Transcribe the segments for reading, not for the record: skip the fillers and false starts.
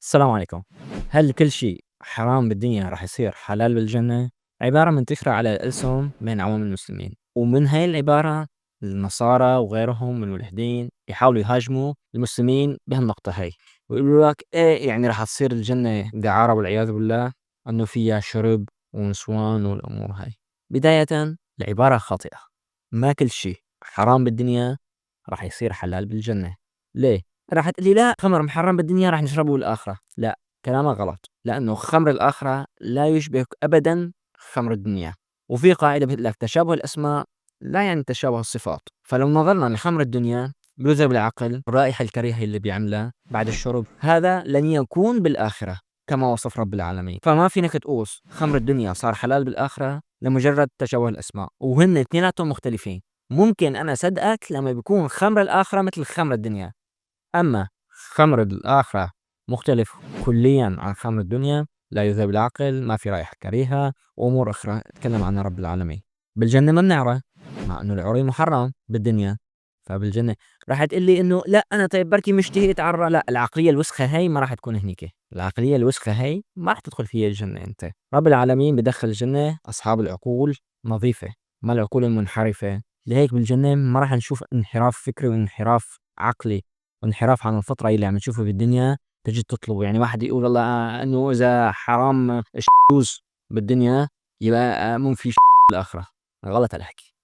السلام عليكم. هل كل شيء حرام بالدنيا راح يصير حلال بالجنة؟ عبارة منتشرة على الألسن بين عوام المسلمين، ومن هاي العبارة النصارى وغيرهم من الملحدين يحاولوا يهاجموا المسلمين بهالنقطة هاي، ويقولوا لك إيه يعني راح تصير الجنة دعارة والعياذ بالله، أنه فيها شرب ونسوان والأمور هاي. بداية العبارة خاطئة، ما كل شيء حرام بالدنيا راح يصير حلال بالجنة. ليه؟ راح تقولي لأ خمر محرم بالدنيا راح نشربه بالآخرة، لأ كلامك غلط، لأنه خمر الآخرة لا يشبه أبدًا خمر الدنيا، وفي قاعدة بتقول لك تشابه الأسماء لا يعني تشابه الصفات، فلو نظرنا لخمر الدنيا بيوجب العقل الرائحة الكريهة اللي بيعملها بعد الشرب هذا لن يكون بالآخرة كما وصف رب العالمين، فما فينك تقوس خمر الدنيا صار حلال بالآخرة لمجرد تشابه الأسماء، وهن اثنيناتهم مختلفين. ممكن أنا أصدقك لما بيكون خمر الآخرة مثل خمر الدنيا، أما خمر الآخرة مختلف كليًا عن خمر الدنيا، لا يذهب العقل، ما في رائحة كريهة، وأمور أخرى تكلم عنها رب العالمين. بالجنة ما بنعرى، مع إنه العري محرم بالدنيا، فبالجنة راح تقول لي إنه لأ أنا طيب بركي مشتهي أتعرى، لأ العقلية الوسخة هاي ما راح تكون هنيك، العقلية الوسخة هاي ما راح تدخل فيها الجنة أنت. رب العالمين بدخل الجنة أصحاب العقول نظيفة، ما العقول المنحرفة، لهيك بالجنة ما راح نشوف انحراف فكري وانحراف عقلي. وانحراف عن الفطرة اللي عم نشوفه بالدنيا تجي تطلبه، يعني واحد يقول والله إنه إذا حرام الشذوذ بالدنيا يبقى مو في بالآخرة، غلط الحكي،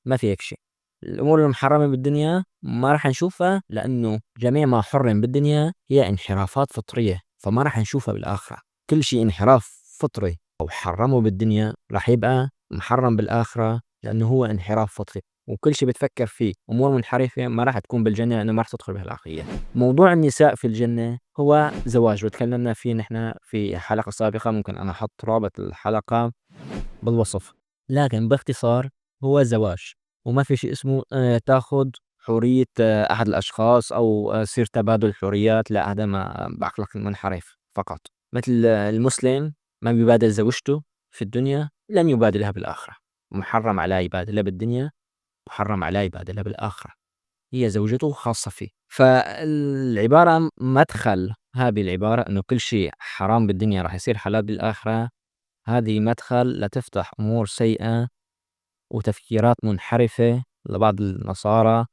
ما في هيك شيء. الأمور المحرمة بالدنيا ما راح نشوفها لأنه جميع ما حرم بالدنيا هي انحرافات فطرية، فما راح نشوفها بالآخرة. كل شيء انحراف فطري أو حرمه بالدنيا راح يبقى محرم بالآخرة لأنه هو انحراف فطري، وكل شيء بتفكر فيه أمور منحرفة ما راح تكون بالجنة لأنه ما راح تدخل بها العقلية. موضوع النساء في الجنة هو زواج، وتكلمنا فيه نحن في حلقة سابقة، ممكن أنا أحط رابط الحلقة بالوصف، لكن باختصار هو زواج، وما في شيء اسمه تاخد حرية أحد الأشخاص أو يصير تبادل حريات، لا هذا ما بعقلك المنحرف فقط. مثل المسلم ما بيبادل زوجته في الدنيا لن يبادلها بالآخرة، محرم عليه يبادلها بالدنيا، محرم عليه يبادلها بالآخرة، هي زوجته خاصة فيه. فالعبارة مدخل هذه العبارة إنه كل شيء حرام بالدنيا راح يصير حلال بالآخرة، هذه مدخل لتفتح أمور سيئة وتفكيرات منحرفة لبعض النصارى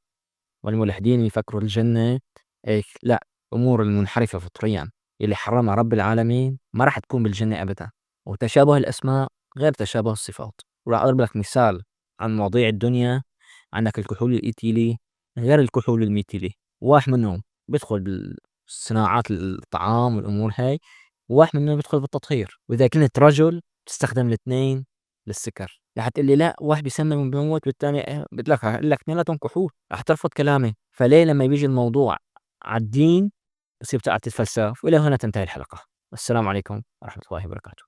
والملحدين يفكروا الجنة هيك، لا، أمور المنحرفة فطريا اللي حرمها رب العالمين ما راح تكون بالجنة أبدا. وتشابه الأسماء غير تشابه الصفات، وراح أضرب لك مثال عن مواضيع الدنيا. عندك الكحول الإيثيلي غير الكحول الميثيلي، واحد منهم بيدخل بالصناعات الطعام والأمور هاي، وواحد منهم بيدخل بالتطهير، وإذا كنت رجل تستخدم الاثنين للسكر. رح تقول لي لأ واحد بيسمم وبيموت والتاني قلت لك هاقول لك اثنيناتهم كحول، رح ترفض كلامي. فليه لما بيجي الموضوع عالدين بتصير بتقعد تتفلسف؟ وإلى هنا تنتهي الحلقة. السلام عليكم ورحمة الله وبركاته.